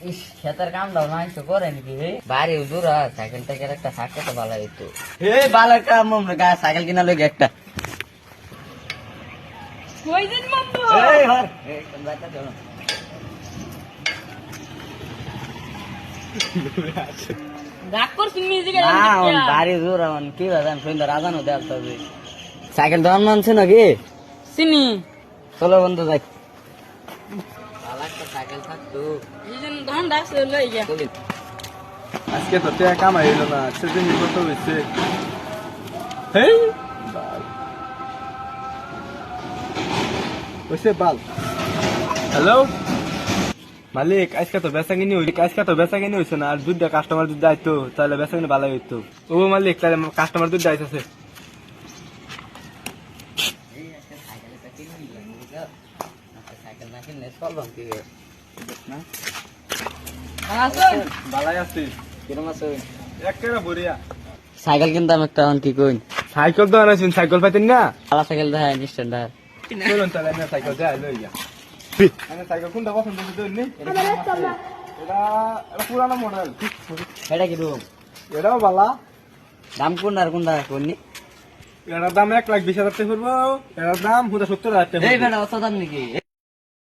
ইস খেতের কাম দাও না একটু করে নাকি বাড়ি হুজুর সাইকেল টাকের একটা থাকতে তো ভালো হইতো। হে ভালো একটা সাইকেল কিনা লোক একটা বাড়ি জোর কি বাজান সুন্দর রাজানো দেওয়া হবে সাইকেল দোকান মানছে নাকি চিনি চলো বন্ধু যাই সাইকেল থাকতো আজকে তো টাকা কামাই হইলো না সেদিন কত হয়েছে বাল হ্যালো মালিক আজকে তো বেচাকিনি হয়েছে না আর দুধটা কাস্টমার দুধ আইতো তাহলে বেচাকিনি ভালো হইতো ও মালিক তাহলে কাস্টমার দুধ আইতেছে সাইকেল না কিনলে চলবাম কি ভালাই আছিস কিরম আছে একেবারে বড়িয়া সাইকেল কিনতাম একটা কি কইন সাইকেল তো আনাইছেন সাইকেল পাইতেন না আলা সাইকেল দেখায় নিশ্চয় দেখায় চলুন তাহলে আমি সাইকেল যাই লই যা আমি সাইকেল কোনটা পছন্দ করতে নি এটা পুরানো মডেল এটা কি রুম এটাও বালা দাম কোনটা কোননি এটার দাম 1,20,000 টাকা পড়বো এটার দাম 70,000 টাকা এই বেটা অত দাম নাকি